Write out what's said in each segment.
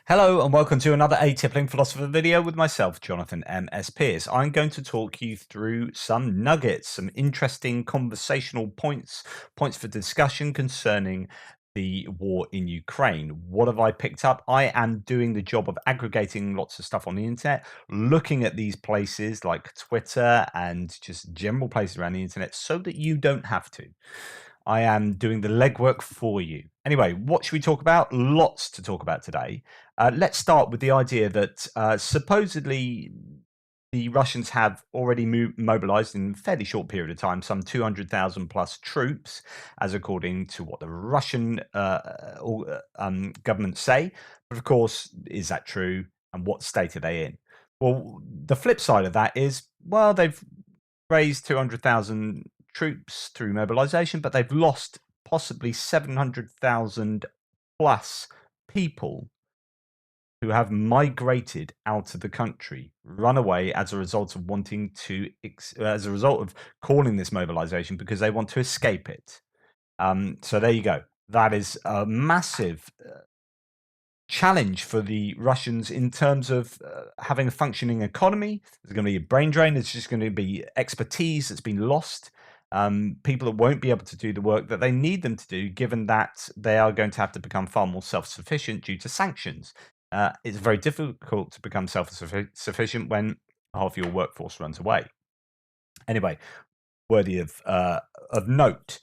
Hello and welcome to another Atypical Philosopher video with myself, Jonathan M.S. Pierce. I'm going to talk you through some nuggets, some interesting conversational points for discussion concerning the war in Ukraine. What have I picked up? I am doing the job of aggregating lots of stuff on the internet, looking at these places like Twitter and just general places around the internet so that you don't have to. I am doing the legwork for you. Anyway, what should we talk about? Lots to talk about today. Let's start with the idea that supposedly the Russians have already mobilized in a fairly short period of time some 200,000 plus troops, as according to what the Russian government say. But of course, is that true? And what state are they in? Well, the flip side of that is, well, they've raised 200,000 troops through mobilization, but they've lost possibly 700,000 plus people who have migrated out of the country, run away as a result of wanting to, as a result of calling this mobilization because they want to escape it. So there you go. That is a massive challenge for the Russians in terms of having a functioning economy. There's going to be a brain drain. There's just going to be expertise that's been lost. People that won't be able to do the work that they need them to do, given that they are going to have to become far more self-sufficient due to sanctions. It's very difficult to become self-sufficient when half your workforce runs away. Anyway, worthy of note.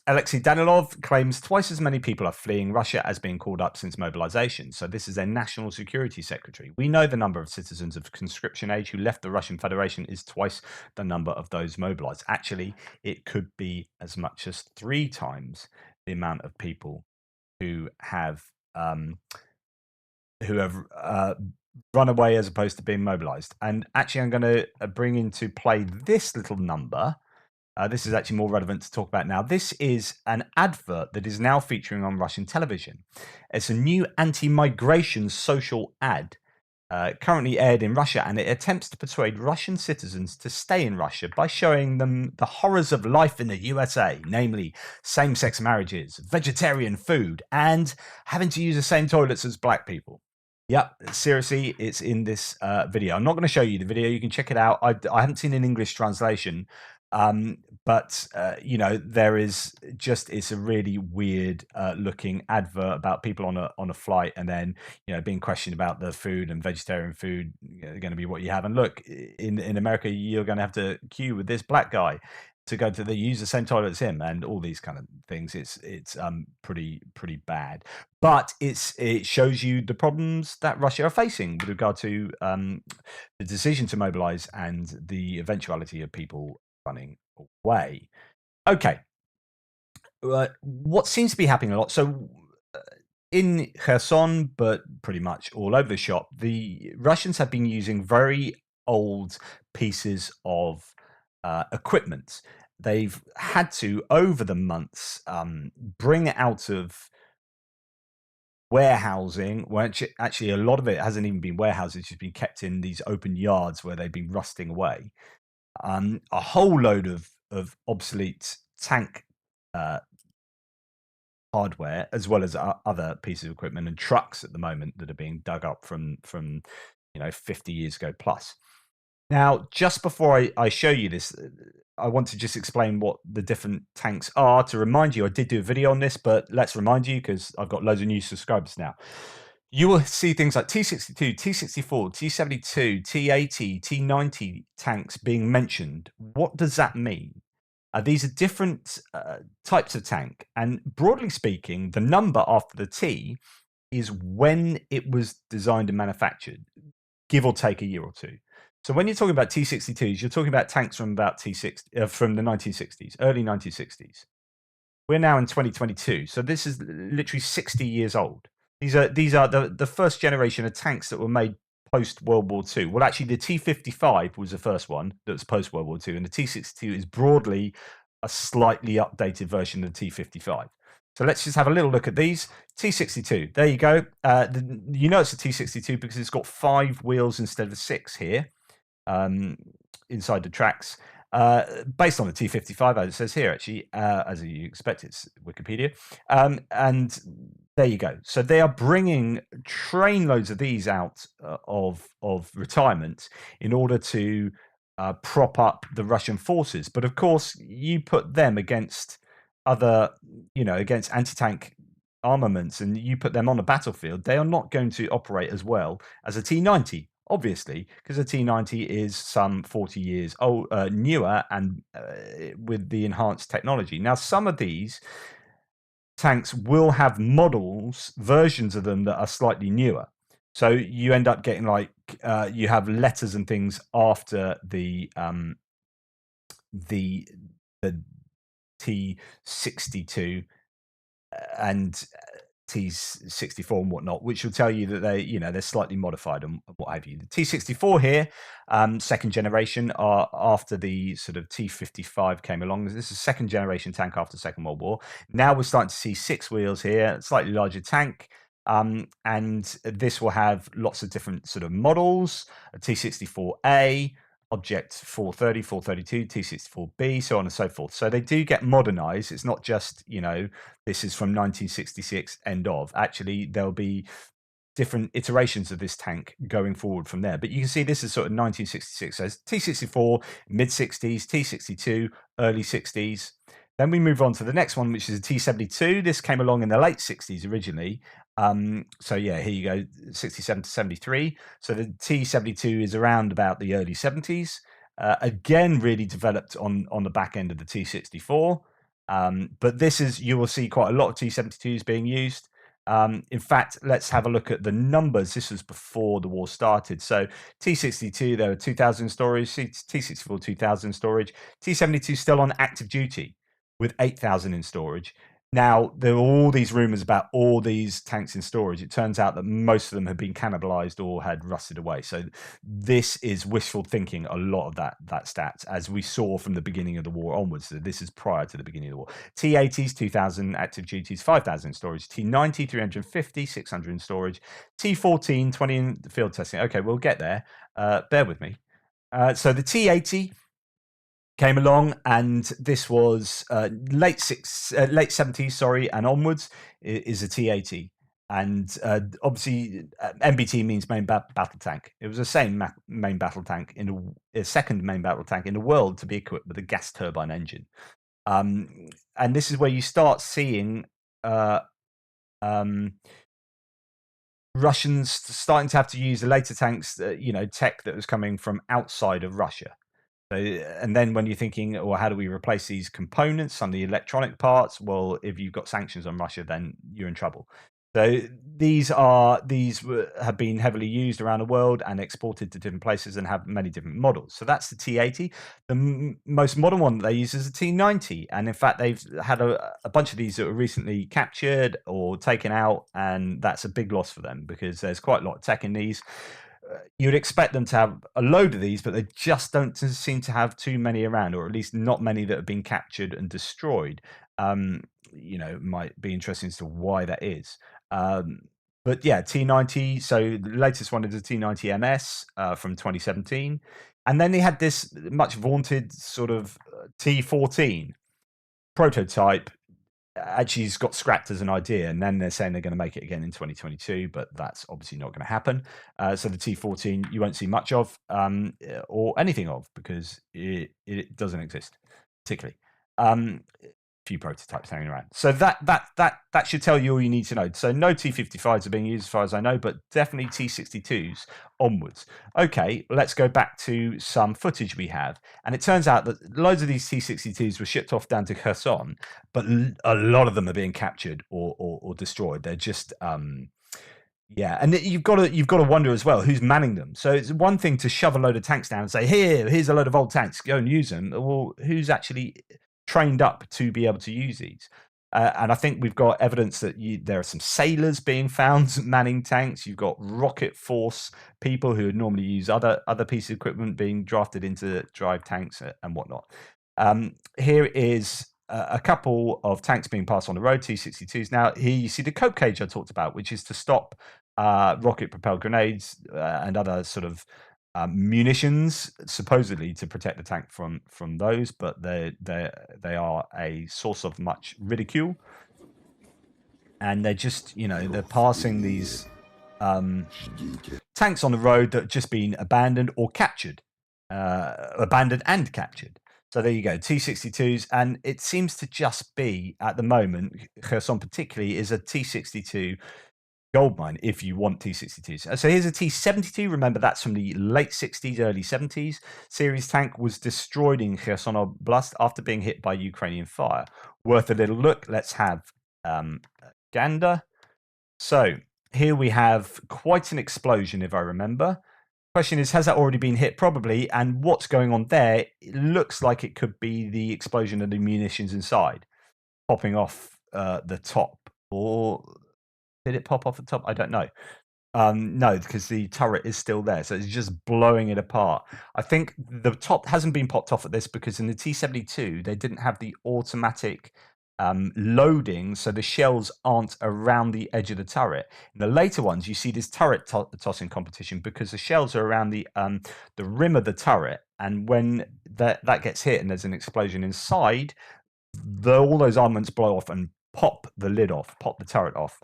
Alexei Danilov claims twice as many people are fleeing Russia as being called up since mobilization. So this is their national security secretary. We know the number of citizens of conscription age who left the Russian Federation is twice the number of those mobilized. Actually, it could be as much as 3 times the amount of people who have run away as opposed to being mobilized. And actually, I'm going to bring into play this little number. This is actually more relevant to talk about now. This is an advert that is now featuring on Russian television. It's a new anti-migration social ad currently aired in Russia, and it attempts to persuade Russian citizens to stay in Russia by showing them the horrors of life in the USA, namely same-sex marriages, vegetarian food, and having to use the same toilets as black people. Yep, seriously, it's in this video. I'm not going to show you the video. You can check it out. I haven't seen an English translation, but you know, there is just, it's a really weird looking advert about people on a flight, and then, you know, being questioned about the food, and vegetarian food, you know, going to be what you have. And look, in America, you're going to have to queue with this black guy to go to use the same toilet as him, and all these kind of things. It's pretty bad, but it shows you the problems that Russia are facing with regard to the decision to mobilize and the eventuality of people running away. Okay, what seems to be happening a lot. So in Kherson, but pretty much all over the shop, the Russians have been using very old pieces of equipment. They've had to, over the months, bring it out of warehousing. Well, actually, a lot of it hasn't even been warehoused. It's just been kept in these open yards where they've been rusting away. A whole load of obsolete tank hardware, as well as other pieces of equipment and trucks at the moment that are being dug up from 50 years ago plus. Now, just before I show you this, I want to just explain what the different tanks are. To remind you, I did do a video on this, but let's remind you, because I've got loads of new subscribers now. You will see things like T62, T64, T72, T80, T90 tanks being mentioned. What does that mean? These are different types of tank, and broadly speaking, the number after the T is when it was designed and manufactured, give or take a year or two. So when you're talking about T62s, you're talking about tanks from about from the 1960s, early 1960s. We're now in 2022, so this is literally 60 years old. These are the first generation of tanks that were made post World War II. Well, actually, the T55 was the first one that was post World War II, and the T62 is broadly a slightly updated version of the T55. So let's just have a little look at these. T62, there you go. You know it's a T62 because it's got 5 wheels instead of 6 here inside the tracks. Based on the T55, as it says here, actually, as you expect, it's Wikipedia. And There you go. So they are bringing trainloads of these out of retirement in order to prop up the Russian forces. But of course, you put them against other, against anti-tank armaments, and you put them on a battlefield. They are not going to operate as well as a T90, obviously, because a T90 is some 40 years old, newer, and with the enhanced technology. Now, some of these tanks will have versions of them that are slightly newer. So you end up getting like you have letters and things after the the T62 and T64 and whatnot, which will tell you that they're slightly modified and what have you. The T64 here, second generation, are after the sort of T55 came along. This is second generation tank after Second World War. Now we're starting to see 6 wheels here, slightly larger tank. And this will have lots of different sort of models, a T64A, Object 430, 432, T64B, so on and so forth. So they do get modernized. It's not just, this is from 1966 end of. Actually, there'll be different iterations of this tank going forward from there. But you can see this is sort of 1966. So T64, mid 60s, T62, early 60s. Then we move on to the next one, which is a T72. This came along in the late 60s originally. So yeah, here you go, 67 to 73. So the T72 is around about the early 70s. Again, really developed on the back end of the T64. But you will see quite a lot of T72s being used. In fact, let's have a look at the numbers. This was before the war started. So T62, there were 2,000 storage, T64, 2,000 storage, T72 still on active duty with 8,000 in storage. Now, there were all these rumors about all these tanks in storage. It turns out that most of them had been cannibalized or had rusted away. So this is wishful thinking, a lot of that stats, as we saw from the beginning of the war onwards. So this is prior to the beginning of the war. T80s, 2,000 active duties, 5,000 in storage. T90, 350, 600 in storage. T14, 20 in field testing. Okay, we'll get there. Bear with me. So the T80 came along, and this was late 70s, sorry, and onwards is a T80. And obviously, MBT means main battle tank. It was the same main battle tank in a second main battle tank in the world to be equipped with a gas turbine engine. And this is where you start seeing Russians starting to have to use the later tanks, tech that was coming from outside of Russia. So, and then when you're thinking, well, how do we replace these components, some of the electronic parts? Well, if you've got sanctions on Russia, then you're in trouble. So these have been heavily used around the world and exported to different places and have many different models. So that's the T80. The most modern one that they use is the T90, and in fact, they've had a bunch of these that were recently captured or taken out, and that's a big loss for them because there's quite a lot of tech in these. You'd expect them to have a load of these, but they just don't seem to have too many around, or at least not many that have been captured and destroyed. It might be interesting as to why that is. But yeah, T90. So the latest one is the T90 MS from 2017, and then they had this much vaunted sort of T14 prototype. Actually, it's got scrapped as an idea, and then they're saying they're going to make it again in 2022, but that's obviously not going to happen. So the T14 you won't see much of or anything of because it doesn't exist particularly. Few prototypes hanging around. So that should tell you all you need to know. So no T55s are being used as far as I know, but definitely T62s onwards. Okay, let's go back to some footage we have. And it turns out that loads of these T62s were shipped off down to Kherson, but a lot of them are being captured or destroyed. They're just yeah, and you've got to wonder as well who's manning them. So it's one thing to shove a load of tanks down and say, here's a load of old tanks, go and use them. Well, who's actually trained up to be able to use these? And I think we've got evidence that there are some sailors being found manning tanks. You've got rocket force people who would normally use other pieces of equipment being drafted into drive tanks and whatnot. Here is a couple of tanks being passed on the road, T62s. Now, here you see the cope cage I talked about, which is to stop rocket-propelled grenades and other sort of munitions, supposedly to protect the tank from those, but they are a source of much ridicule. and they're just, they're passing these tanks on the road that have just been abandoned or captured, abandoned and captured. So there you go, T-62s, and it seems to just be, at the moment, Kherson particularly is a T-62 goldmine if you want T-62s. So here's a T-72. Remember, that's from the late 60s, early 70s. Series tank was destroyed in Kherson Oblast after being hit by Ukrainian fire. Worth a little look. Let's have Gander. So here we have quite an explosion, if I remember. Question is, has that already been hit? Probably. And what's going on there? It looks like it could be the explosion of the munitions inside popping off the top. Or did it pop off the top? I don't know. No, because the turret is still there, so it's just blowing it apart. I think the top hasn't been popped off at this because in the T-72 they didn't have the automatic loading, so the shells aren't around the edge of the turret. In the later ones, you see this turret tossing competition because the shells are around the rim of the turret, and when that gets hit and there's an explosion inside, all those armaments blow off and pop the lid off, pop the turret off,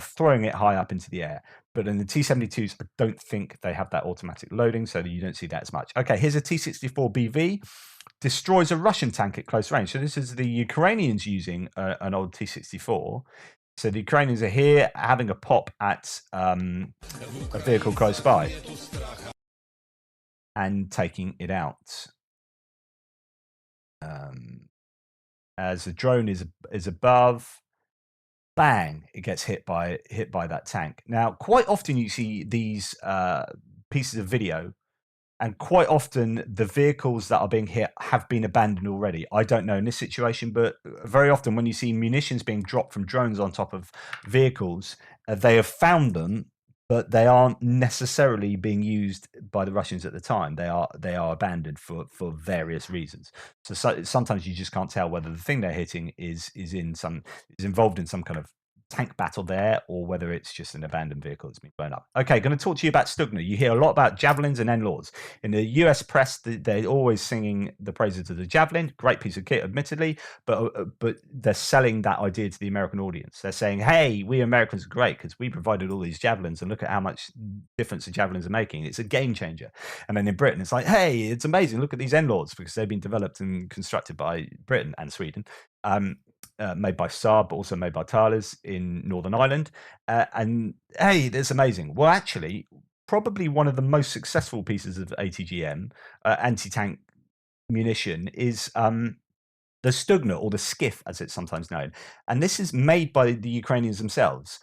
throwing it high up into the air. But in the T-72s, I don't think they have that automatic loading, so you don't see that as much. Okay, here's a T-64BV. Destroys a Russian tank at close range. So this is the Ukrainians using an old T-64. So the Ukrainians are here having a pop at a vehicle close by and taking it out. As the drone is above, bang, it gets hit by that tank. Now, quite often you see these pieces of video, and quite often the vehicles that are being hit have been abandoned already. I don't know in this situation, but very often when you see munitions being dropped from drones on top of vehicles, they have found them, but they aren't necessarily being used by the Russians at the time. They are abandoned for various reasons. So sometimes you just can't tell whether the thing they're hitting is involved in some kind of tank battle there, or whether it's just an abandoned vehicle that's been blown up. Okay, going to talk to you about Stugna. You hear a lot about javelins and N-Lords. In the US press, they're always singing the praises of the javelin. Great piece of kit, admittedly, but they're selling that idea to the American audience. They're saying, hey, we Americans are great because we provided all these javelins, and look at how much difference the javelins are making. It's a game changer. And then in Britain, it's like, hey, it's amazing. Look at these N-Lords, because they've been developed and constructed by Britain and Sweden. Made by Saab, but also made by Thales in Northern Ireland. And hey, that's amazing. Well, actually, probably one of the most successful pieces of ATGM, anti-tank munition, is the Stugna, or the Skiff, as it's sometimes known. And this is made by the Ukrainians themselves.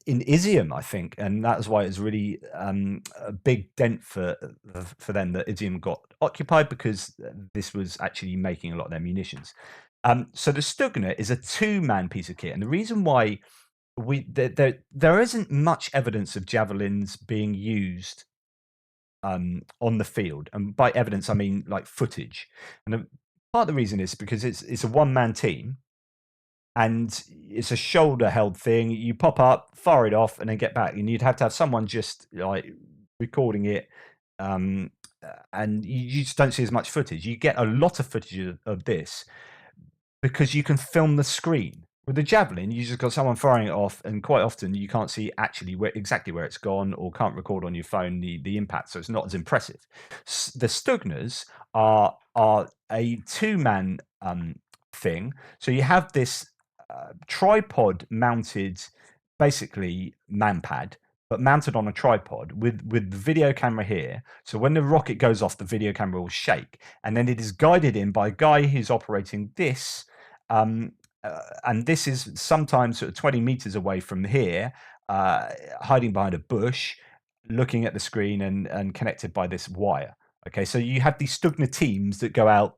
In Izium, I think, and that's why it's really a big dent for them that Izium got occupied, because this was actually making a lot of their munitions. So the Stugna is a two-man piece of kit, and the reason why there isn't much evidence of javelins being used on the field, and by evidence I mean like footage. And part of the reason is because it's a one-man team, and it's a shoulder-held thing. You pop up, fire it off, and then get back, and you'd have to have someone just like recording it. And you just don't see as much footage. You get a lot of footage of this because you can film the screen. With the javelin, you just got someone firing it off, and quite often you can't see actually exactly where it's gone, or can't record on your phone the impact, so it's not as impressive. The Stugnas are a two-man thing. So you have this tripod mounted, basically manpad, but mounted on a tripod with the video camera here. So when the rocket goes off, the video camera will shake, and then it is guided in by a guy who's operating this. And this is sometimes sort of 20 meters away from here, hiding behind a bush, looking at the screen and connected by this wire. Okay, so you have these Stugna teams that go out,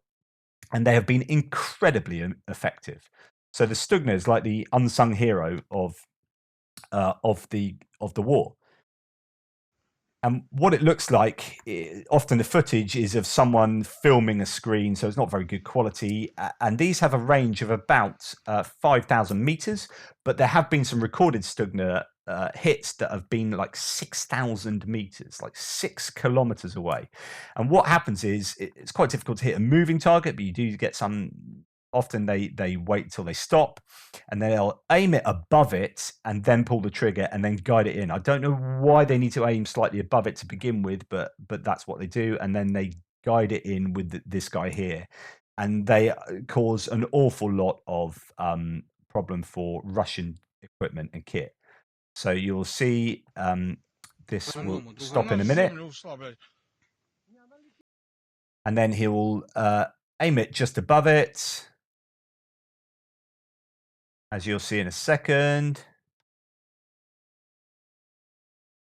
and they have been incredibly effective. So the Stugna is like the unsung hero of the war. And what it looks like, often the footage is of someone filming a screen, so it's not very good quality. And these have a range of about 5,000 meters, but there have been some recorded Stugna hits that have been like 6,000 meters, like 6 kilometers away. And what happens is it's quite difficult to hit a moving target, but you do get some often they wait till they stop, and they'll aim it above it and then pull the trigger and then guide it in. I don't know why they need to aim slightly above it to begin with, but that's what they do, and then they guide it in with this guy here, and they cause an awful lot of problem for Russian equipment and kit. So you'll see this will stop in a minute, and then he will aim it just above it, as you'll see in a second.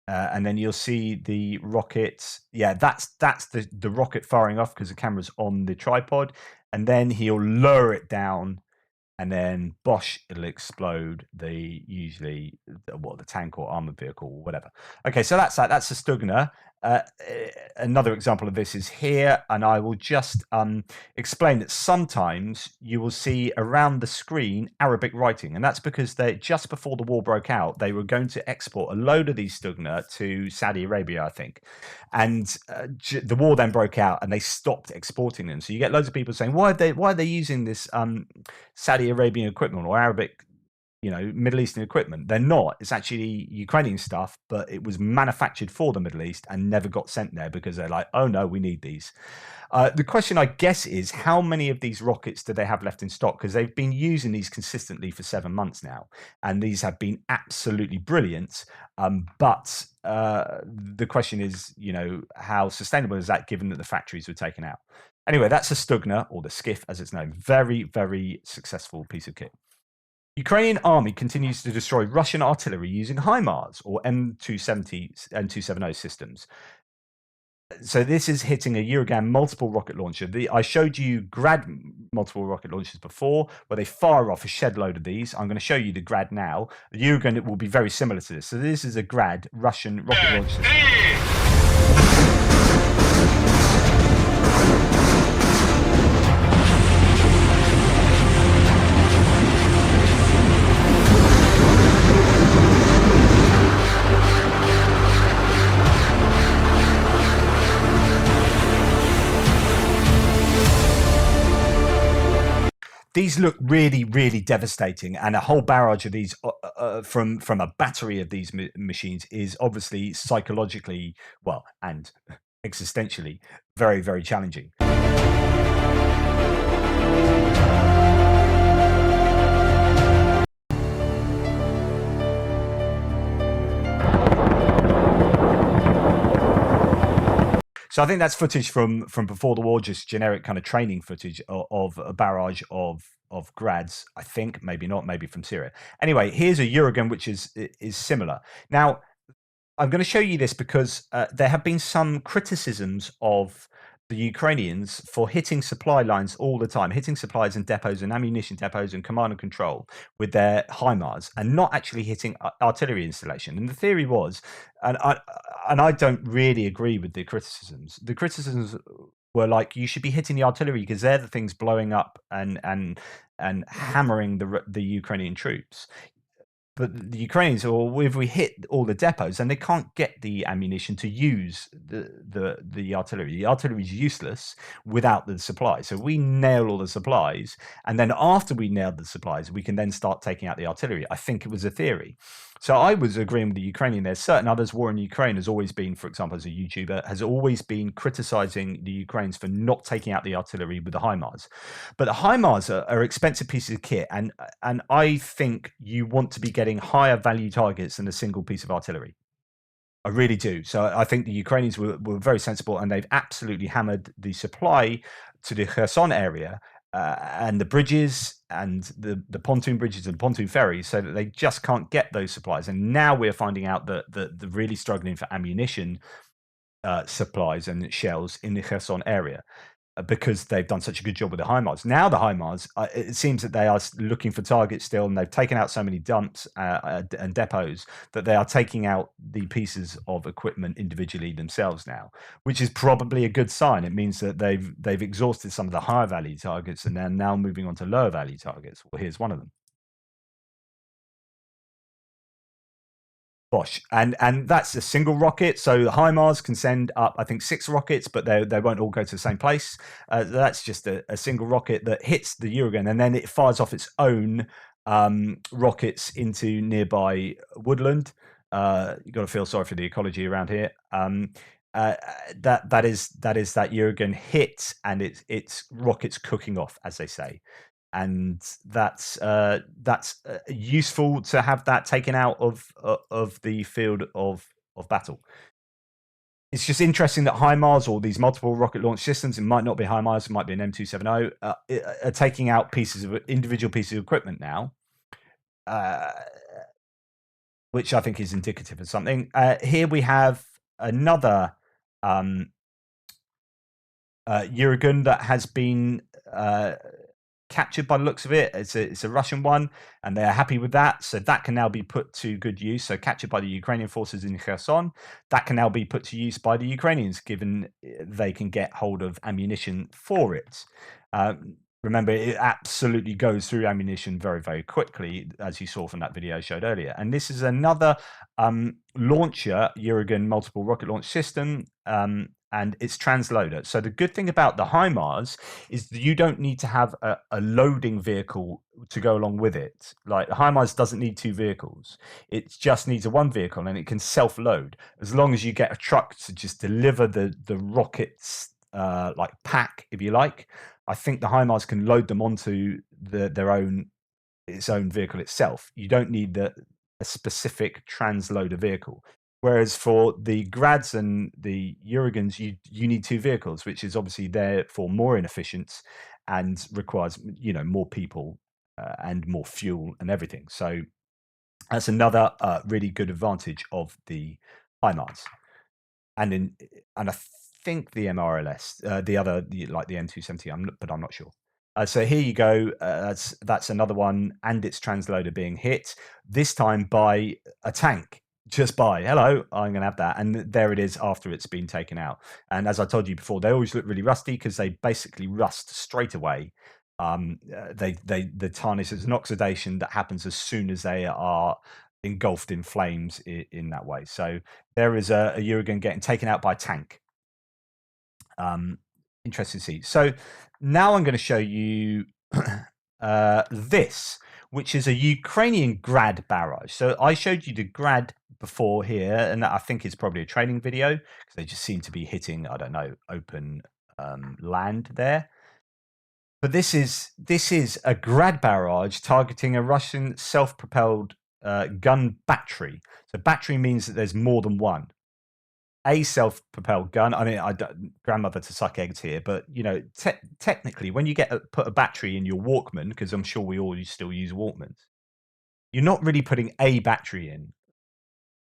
And then you'll see the rocket. Yeah, that's the rocket firing off because the camera's on the tripod. And then he'll lower it down, and then bosh, it'll explode the tank or armored vehicle or whatever. Okay, so that's that. That's a Stugna. Another example of this is here, and I will just explain that sometimes you will see around the screen Arabic writing, and that's because they just before the war broke out, they were going to export a load of these Stugna to Saudi Arabia, I think, and the war then broke out, and they stopped exporting them. So you get loads of people saying, why are they using this Saudi Arabian equipment or Arabic, Middle Eastern equipment? They're not. It's actually Ukrainian stuff, but it was manufactured for the Middle East and never got sent there because they're like, oh no, we need these. The question, I guess, is how many of these rockets do they have left in stock? Because they've been using these consistently for 7 months now, and these have been absolutely brilliant. But the question is, how sustainable is that given that the factories were taken out? Anyway, that's a Stugna, or the Skiff as it's known. Very, very successful piece of kit. Ukrainian army continues to destroy Russian artillery using HIMARS or M270 and 270 systems. So this is hitting a Uragan multiple rocket launcher. I showed you Grad multiple rocket launchers before, where they fire off a shed load of these. I'm going to show you the Grad now. The Uragan, it will be very similar to this. So this is a Grad Russian rocket launcher system. These look really, really devastating, and a whole barrage of these from a battery of these machines is obviously psychologically, and existentially very, very challenging. So I think that's footage from before the war, just generic kind of training footage of a barrage of Grads. I think, maybe not, maybe from Syria. Anyway, here's a Uragan which is similar. Now, I'm going to show you this because there have been some criticisms of the Ukrainians for hitting supply lines all the time, hitting supplies and depots and ammunition depots and command and control with their HIMARS and not actually hitting artillery installation. And the theory was, and I don't really agree with the criticisms. The criticisms were like, you should be hitting the artillery because they're the things blowing up and hammering the Ukrainian troops. But the Ukrainians, or if we hit all the depots, then they can't get the ammunition to use the artillery. The artillery is useless without the supplies. So we nail all the supplies, and then after we nailed the supplies, we can then start taking out the artillery. I think it was a theory. So I was agreeing with the Ukrainian. There's certain others. War in Ukraine has always been, for example, as a YouTuber, has always been criticizing the Ukrainians for not taking out the artillery with the HIMARS. But the HIMARS are expensive pieces of kit, and I think you want to be getting higher value targets than a single piece of artillery. I really do. So I think the Ukrainians were very sensible, and they've absolutely hammered the supply to the Kherson area and the bridges and the pontoon bridges and pontoon ferries, so that they just can't get those supplies. And now we're finding out that they're really struggling for ammunition supplies and shells in the Kherson area because they've done such a good job with the HIMARS. Now the HIMARS, it seems that they are looking for targets still, and they've taken out so many dumps and depots that they are taking out the pieces of equipment individually themselves now, which is probably a good sign. It means that they've exhausted some of the higher value targets, and they're now moving on to lower value targets. Well, here's one of them. Bosh, and that's a single rocket. So HIMARS can send up, I think, 6 rockets, but they won't all go to the same place. That's just a single rocket that hits the Uragan, and then it fires off its own rockets into nearby woodland. You've got to feel sorry for the ecology around here. That is that Uragan hit, and it's rockets cooking off, as they say, and that's useful to have that taken out of the field of battle. It's just interesting that HIMARS, or these multiple rocket launch systems, it might not be HIMARS, it might be an M270, are taking out individual pieces of equipment now, which I think is indicative of something. Here we have another Uragan that has been captured by the looks of it. It's a Russian one, and they're happy with that. So that can now be put to good use. So captured by the Ukrainian forces in Kherson, that can now be put to use by the Ukrainians, given they can get hold of ammunition for it. Remember, it absolutely goes through ammunition very, very quickly, as you saw from that video I showed earlier. And this is another launcher, Uragan multiple rocket launch system, and it's transloader. So the good thing about the HIMARS is that you don't need to have a loading vehicle to go along with it. Like the HIMARS doesn't need 2 vehicles. It just needs a 1 vehicle, and it can self-load. As long as you get a truck to just deliver the rockets, like pack, if you like, I think the HIMARS can load them onto its own vehicle itself. You don't need a specific transloader vehicle. Whereas for the Grads and the Uragans, you need 2 vehicles, which is obviously therefore more inefficient and requires more people and more fuel and everything. So that's another really good advantage of the HIMARS. And I think the MRLS, the other like the N270, but I'm not sure. So here you go. That's another one, and its transloader being hit, this time by a tank. Just by, hello, I'm going to have that. And there it is after it's been taken out. And as I told you before, they always look really rusty because they basically rust straight away. The tarnish, there's an oxidation that happens as soon as they are engulfed in flames in that way. So there is a Uragan getting taken out by a tank. Interesting to see. So now I'm going to show you this, which is a Ukrainian Grad barrage. So I showed you the Grad before here, and that I think is probably a training video because they just seem to be hitting, I don't know, open land there. But this is a Grad barrage targeting a Russian self-propelled gun battery. So battery means that there's more than one. A self-propelled gun. I mean, grandmother to suck eggs here, but technically, when you put a battery in your Walkman, because I'm sure we all still use Walkmans, you're not really putting a battery in.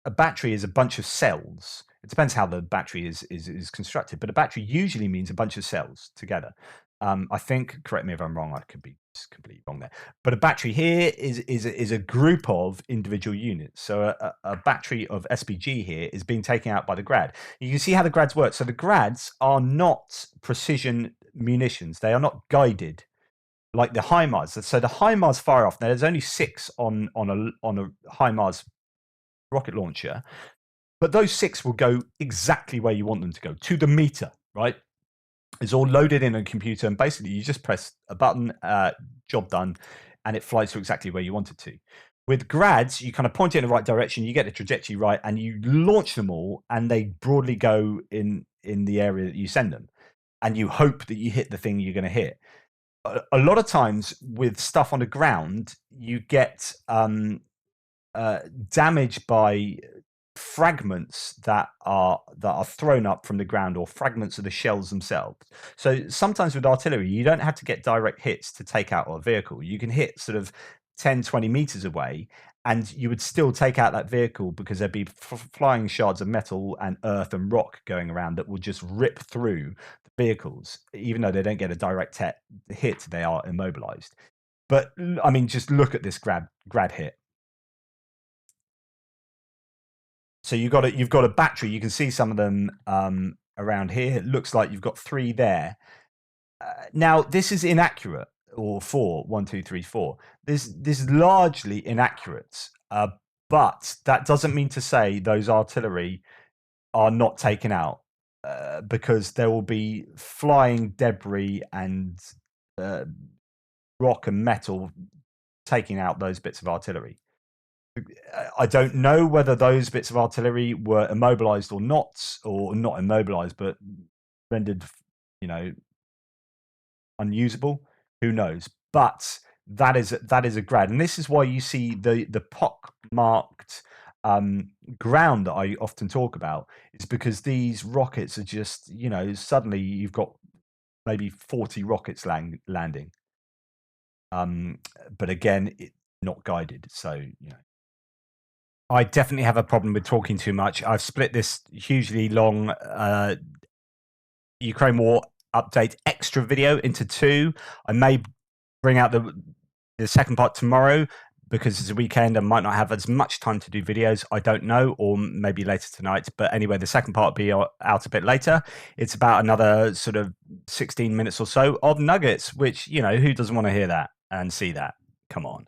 A battery is a bunch of cells. It depends how the battery is constructed, but a battery usually means a bunch of cells together. I think, correct me if I'm wrong, I could be just completely wrong there. But a battery here is a group of individual units. So a battery of SPG here is being taken out by the Grad. You can see how the Grads work. So the Grads are not precision munitions. They are not guided like the HIMARS. So the HIMARS fire off. Now there's only 6 on a HIMARS rocket launcher, but those 6 will go exactly where you want them to go, to the meter, right? It's all loaded in a computer, and basically you just press a button, job done, and it flies to exactly where you want it to. With Grads, you kind of point it in the right direction, you get the trajectory right, and you launch them all, and they broadly go in the area that you send them, and you hope that you hit the thing you're going to hit. A lot of times with stuff on the ground, you get damage by fragments that are thrown up from the ground, or fragments of the shells themselves. So sometimes with artillery, you don't have to get direct hits to take out a vehicle. You can hit sort of 10-20 meters away, and you would still take out that vehicle because there'd be flying shards of metal and earth and rock going around that will just rip through the vehicles. Even though they don't get a direct hit, they are immobilized. But I mean, just look at this grad hit. So you've got a battery. You can see some of them around here. It looks like you've got 3 there. Now this is inaccurate, or 4. 1, 2, 3, 4. This is largely inaccurate. But that doesn't mean to say those artillery are not taken out, because there will be flying debris and rock and metal taking out those bits of artillery. I don't know whether those bits of artillery were immobilized or not immobilized, but rendered, unusable. Who knows? But that is a grad, and this is why you see the pock marked ground that I often talk about. Is because these rockets are just, suddenly you've got maybe 40 rockets landing. But again, not guided, so I definitely have a problem with talking too much. I've split this hugely long Ukraine War update extra video into two. I may bring out the second part tomorrow because it's a weekend. I might not have as much time to do videos. I don't know, or maybe later tonight. But anyway, the second part will be out a bit later. It's about another sort of 16 minutes or so of nuggets, which, who doesn't want to hear that and see that? Come on.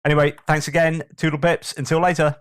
Anyway, thanks again. Toodle pips. Until later.